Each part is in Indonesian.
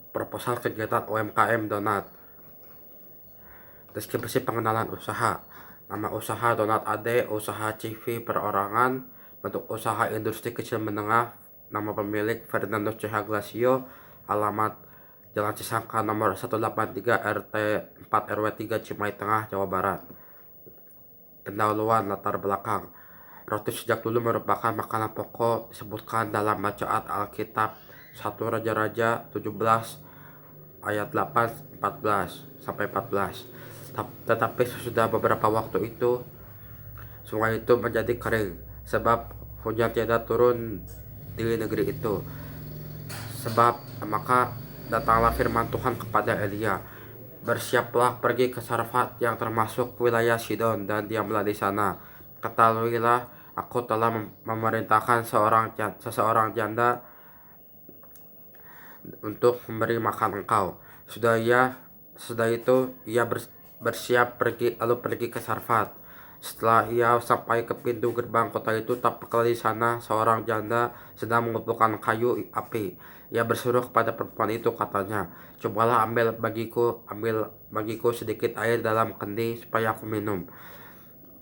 Proposal kegiatan UMKM Donat. Deskripsi pengenalan usaha. Nama usaha Donat AD, usaha CV perorangan, bentuk usaha industri kecil menengah, nama pemilik Fernando CH Glacio, alamat Jalan Cisangka nomor 183 RT 4 RW 3 Cimahi Tengah, Jawa Barat. Pendahuluan latar belakang. Roti sejak dulu merupakan makanan pokok disebutkan dalam bacaan Alkitab 1 Raja-Raja 17 ayat 8 14 sampai 14. Tetapi sesudah beberapa waktu itu sungai itu menjadi kering sebab hujan tiada turun di negeri itu. Sebab maka datanglah firman Tuhan kepada Elia, bersiaplah pergi ke Sarfat yang termasuk wilayah Sidon dan diamlah di sana. Ketahuilah, aku telah memerintahkan seseorang janda untuk memberi makan engkau. Sudah itu ia bersiap pergi ke Sarfat. Setelah ia sampai ke pintu gerbang kota itu, tampaklah di sana seorang janda sedang mengumpulkan kayu api. Ia bersuruh kepada perempuan itu, katanya, cobalah ambil bagiku sedikit air dalam kendi supaya aku minum.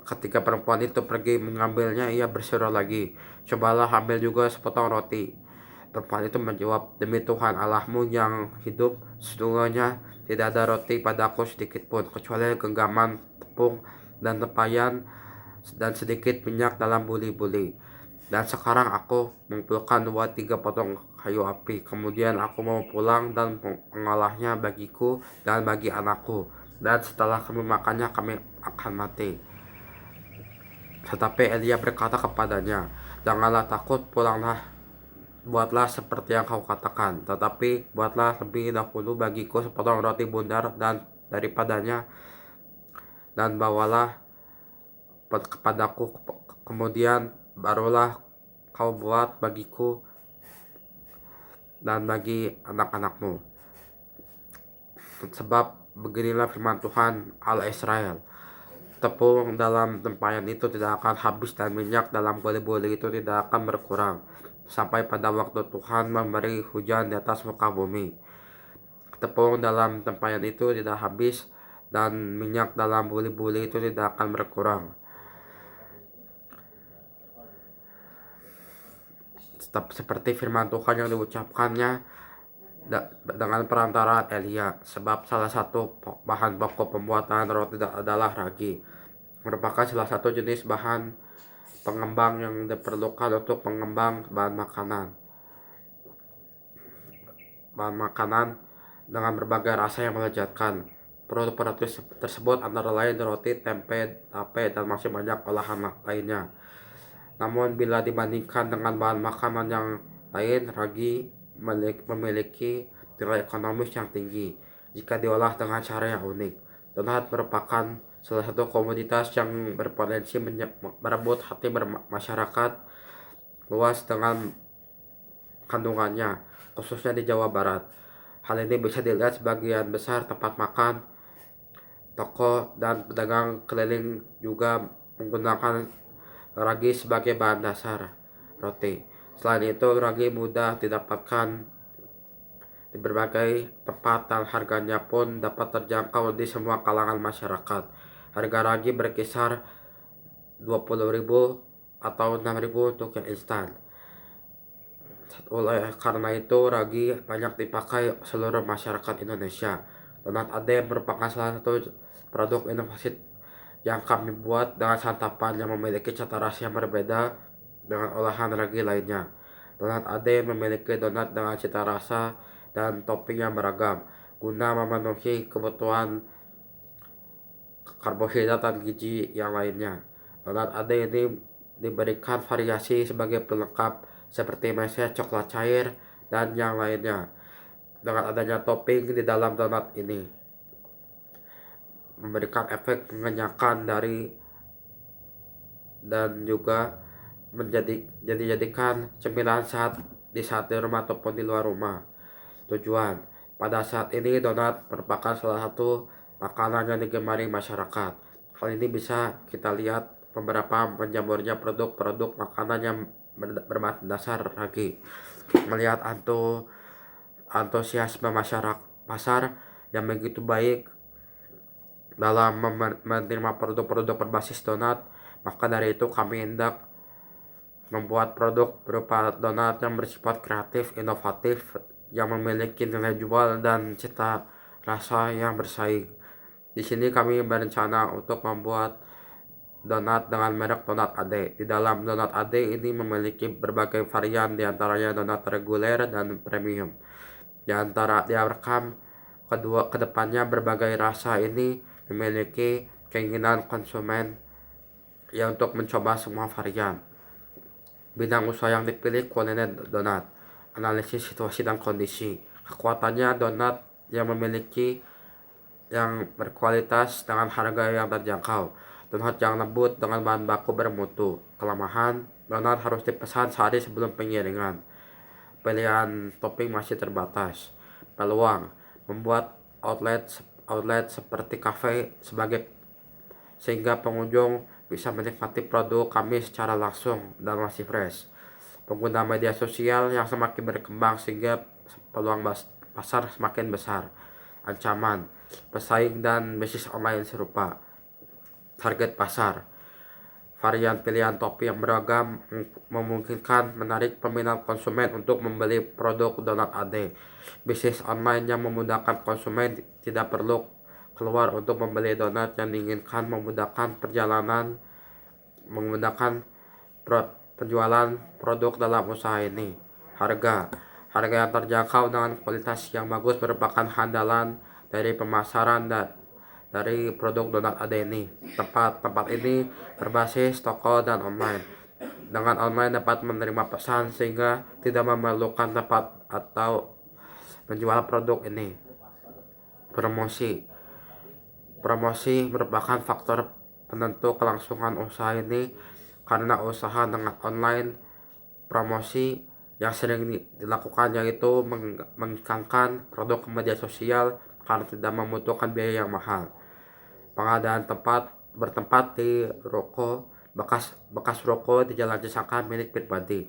Ketika perempuan itu pergi mengambilnya, ia bersuruh lagi, cobalah ambil juga sepotong roti. Perempuan itu menjawab, demi Tuhan Allahmu yang hidup, sesungguhnya tidak ada roti padaku sedikit pun, kecuali genggaman tepung dan tempayan dan sedikit minyak dalam buli-buli. Dan sekarang aku mengumpulkan 2-3 potong kayu api. Kemudian aku mau pulang dan mengolahnya bagiku dan bagi anakku. Dan setelah kami makannya, kami akan mati. Tetapi Elia berkata kepadanya, janganlah takut, buatlah seperti yang kau katakan, tetapi buatlah lebih dahulu bagiku sepotong roti bundar dan daripadanya, dan bawalah kepadaku, kemudian barulah kau buat bagiku dan bagi anak-anakmu. Sebab beginilah firman Tuhan Allah Israel, tepung dalam tempayan itu tidak akan habis dan minyak dalam buli-buli itu tidak akan berkurang sampai pada waktu Tuhan memberi hujan di atas muka bumi. Tepung dalam tempayan itu tidak habis dan minyak dalam buli-buli itu tidak akan berkurang. Seperti firman Tuhan yang diucapkannya dengan perantara Elia. Sebab salah satu bahan pokok pembuatan roti adalah ragi, merupakan salah satu jenis bahan pengembang yang diperlukan untuk pengembang bahan makanan dengan berbagai rasa yang melezatkan. Produk-produk tersebut antara lain roti, tempe, tape, dan masih banyak olahan lainnya. Namun bila dibandingkan dengan bahan makanan yang lain, ragi memiliki nilai ekonomis yang tinggi jika diolah dengan cara yang unik. Donat merupakan salah satu komoditas yang berpotensi merebut hati masyarakat luas dengan kandungannya, khususnya di Jawa Barat. Hal ini bisa dilihat sebagian besar tempat makan, toko, dan pedagang keliling juga menggunakan ragi sebagai bahan dasar roti. Selain itu, ragi mudah didapatkan di berbagai tempat dan harganya pun dapat terjangkau di semua kalangan masyarakat. Harga ragi berkisar 20.000 atau 6.000 untuk yang instan. Oleh karena itu, ragi banyak dipakai seluruh masyarakat Indonesia. Donat AD merupakan salah satu produk inovasi yang kami buat dengan santapan yang memiliki cita rasa yang berbeda dengan olahan ragi lainnya. Donat AD memiliki donat dengan cita rasa dan topping yang beragam guna memenuhi kebutuhan karbohidrat dan gizi yang lainnya. Donat AD ini diberikan variasi sebagai pelengkap seperti meses, coklat cair, dan yang lainnya. Dengan adanya topping di dalam donat ini memberikan efek mengenyangkan dan juga jadikan cemilan di saat di rumah ataupun di luar rumah. Tujuan, pada saat ini donat merupakan salah satu makanan yang digemari masyarakat. Hal ini bisa kita lihat beberapa menjamurnya produk-produk makanan yang berbahan dasar ragi. Melihat antusiasme masyarakat pasar yang begitu baik dalam menerima produk-produk berbasis donat. Maka dari itu kami hendak membuat produk berupa donat yang bersifat kreatif, inovatif, yang memiliki nilai jual dan cita rasa yang bersaing. Di sini kami berencana untuk membuat donat dengan merek Donat Ade. Di dalam Donat Ade ini memiliki berbagai varian, diantaranya donat reguler dan premium. Di antara diharapkan kedepannya berbagai rasa ini memiliki keinginan konsumen ya untuk mencoba semua varian. Bidang usaha yang dipilih kuliner donat, analisis situasi dan kondisi. Kekuatannya donat yang memiliki yang berkualitas dengan harga yang terjangkau. Donat yang lembut dengan bahan baku bermutu. Kelemahan, donat harus dipesan sehari sebelum pengiriman. Pilihan topping masih terbatas. Peluang, membuat outlet seperti kafe sehingga pengunjung bisa menikmati produk kami secara langsung dan masih fresh. Pengguna media sosial yang semakin berkembang sehingga peluang pasar semakin besar. Ancaman, pesaing dan bisnis online serupa. Target pasar, varian pilihan topping yang beragam memungkinkan menarik peminat konsumen untuk membeli produk Donat Ade. Bisnis online yang memudahkan konsumen tidak perlu keluar untuk membeli donat yang diinginkan, memudahkan perjalanan, memudahkan penjualan produk dalam usaha ini. Harga yang terjangkau dengan kualitas yang bagus merupakan andalan dari pemasaran dari produk Donat Ade ini. Tempat ini berbasis toko dan online. Dengan online dapat menerima pesan sehingga tidak memerlukan tempat atau menjual produk ini. Promosi merupakan faktor penentu kelangsungan usaha ini karena usaha dengan online. Promosi yang sering dilakukan yaitu mengiklankan produk ke media sosial karena tidak membutuhkan biaya yang mahal. Pengadaan bertempat di bekas rokok di Jalan Cisangka milik pribadi.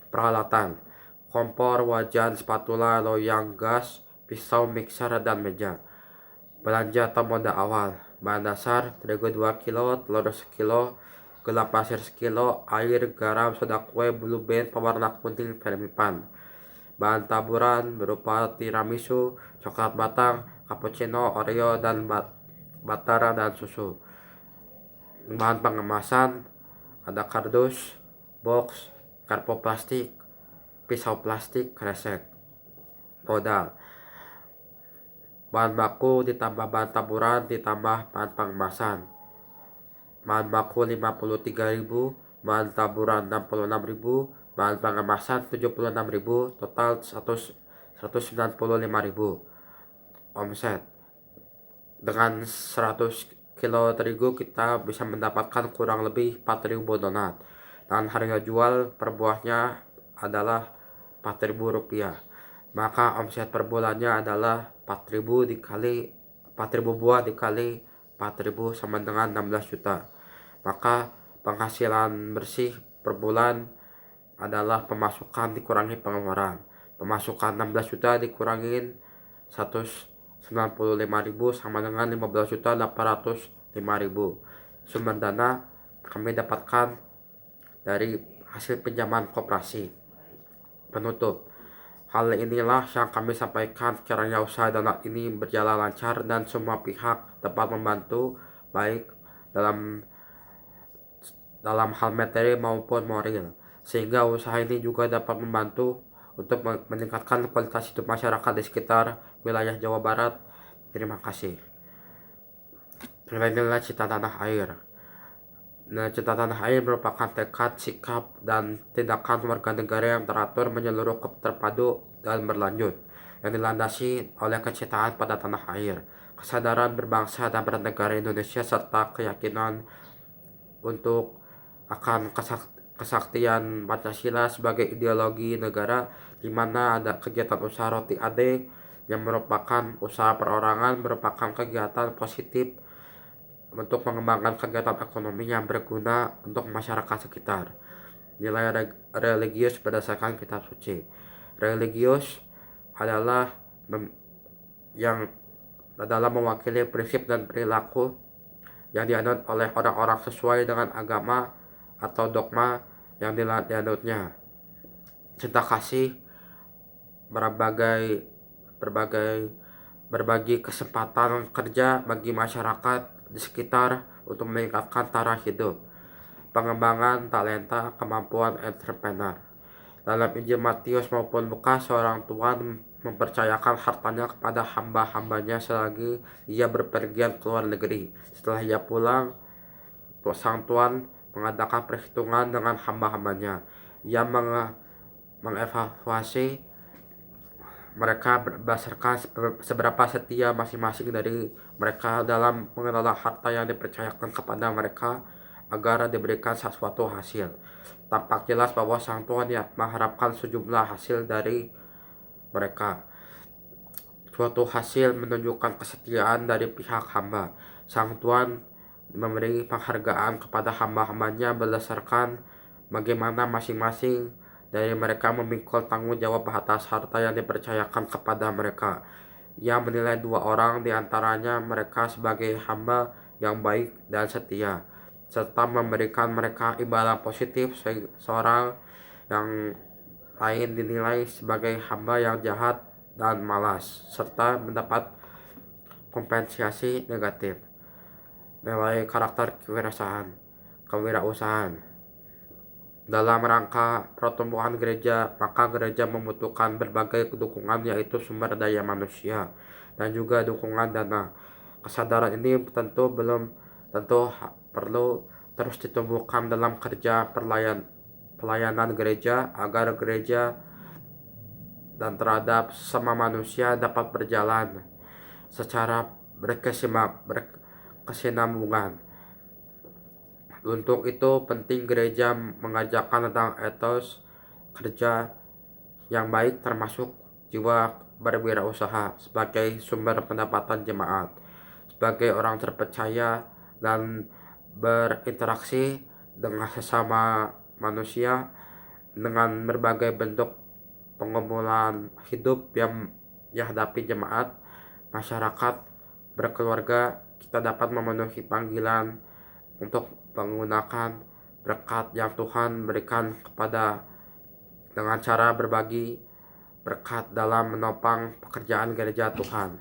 Peralatan, kompor, wajan, spatula, loyang, gas, pisau, mixer, dan meja. Belanja atau modal awal, bahan dasar, terigu 2 kg, telur 1 kg, gula pasir 1 kg, air, garam, soda kue, blue band, pewarna kuning, vermipan. Bahan taburan berupa tiramisu, coklat batang, cappuccino, oreo, dan batara dan susu. Bahan pengemasan ada kardus, box, karpo plastik, pisau plastik, kresek. Modal, bahan baku ditambah bahan taburan ditambah bahan pengemasan. Bahan baku 53.000, bahan taburan 66.000, bahan pengemasan 76.000, total 195.000. Omset, dengan 100 kilo terigu kita bisa mendapatkan kurang lebih 4.000 donat, dan harga jual per buahnya adalah 4.000 rupiah. Maka omset per bulannya adalah 4.000 dikali 4.000 buah dikali 4.000 sama dengan 16 juta. Maka penghasilan bersih per bulan adalah pemasukan dikurangi pengeluaran. Pemasukan 16 juta dikurangin 195.000 sama dengan 15.805.000. Sumber dana kami dapatkan dari hasil pinjaman koperasi. Penutup, hal inilah yang kami sampaikan. Kiranya usaha donat ini berjalan lancar dan semua pihak dapat membantu, baik dalam hal materi maupun moral, sehingga usaha ini juga dapat membantu untuk meningkatkan kualitas hidup masyarakat di sekitar wilayah Jawa Barat. Terima kasih. Nilai-nilai Cinta Tanah Air. Nilai Cinta Tanah Air merupakan tekad, sikap, dan tindakan warga negara yang teratur, menyeluruh, terpadu, dan berlanjut, yang dilandasi oleh kecintaan pada tanah air, kesadaran berbangsa dan bernegara Indonesia, serta keyakinan untuk akan kesaktian Pancasila sebagai ideologi negara, di mana ada kegiatan usaha Roti Ade yang merupakan usaha perorangan, merupakan kegiatan positif untuk mengembangkan kegiatan ekonomi yang berguna untuk masyarakat sekitar. Nilai religius berdasarkan kitab suci. Religius adalah yang adalah mewakili prinsip dan perilaku yang dianut oleh orang-orang sesuai dengan agama atau dogma yang dianutnya. Cinta kasih berbagai berbagai berbagi kesempatan kerja bagi masyarakat di sekitar untuk meningkatkan taraf hidup, pengembangan talenta, kemampuan entrepreneur. Dalam Injil Matius maupun Lukas, seorang tuan mempercayakan hartanya kepada hamba-hambanya selagi ia berpergian ke luar negeri. Setelah ia pulang, sang tuan mengadakan perhitungan dengan hamba-hambanya. Ia mengevaluasi mereka berdasarkan seberapa setia masing-masing dari mereka dalam mengelola harta yang dipercayakan kepada mereka agar diberikan sesuatu hasil. Tampak jelas bahwa sang tuan mengharapkan sejumlah hasil dari mereka. Suatu hasil menunjukkan kesetiaan dari pihak hamba. Sang tuan memberi penghargaan kepada hamba-hambanya berdasarkan bagaimana masing-masing dari mereka memikul tanggung jawab atas harta yang dipercayakan kepada mereka. Ia menilai 2 orang di antaranya mereka sebagai hamba yang baik dan setia, serta memberikan mereka imbalan positif. Seorang yang lain dinilai sebagai hamba yang jahat dan malas, serta mendapat kompensasi negatif. Nilai karakter kewirausahaan. Dalam rangka pertumbuhan gereja, maka gereja membutuhkan berbagai dukungan, yaitu sumber daya manusia dan juga dukungan dana. Kesadaran ini tentu perlu terus ditumbuhkan dalam kerja pelayanan gereja agar gereja dan terhadap sesama manusia dapat berjalan secara berkesinambungan. Untuk itu penting gereja mengajarkan tentang etos kerja yang baik, termasuk jiwa berwirausaha sebagai sumber pendapatan jemaat. Sebagai orang terpercaya dan berinteraksi dengan sesama manusia dengan berbagai bentuk pengumuman hidup yang dihadapi jemaat, masyarakat, berkeluarga, kita dapat memenuhi panggilan untuk menggunakan berkat yang Tuhan berikan kepada dengan cara berbagi berkat dalam menopang pekerjaan gereja Tuhan.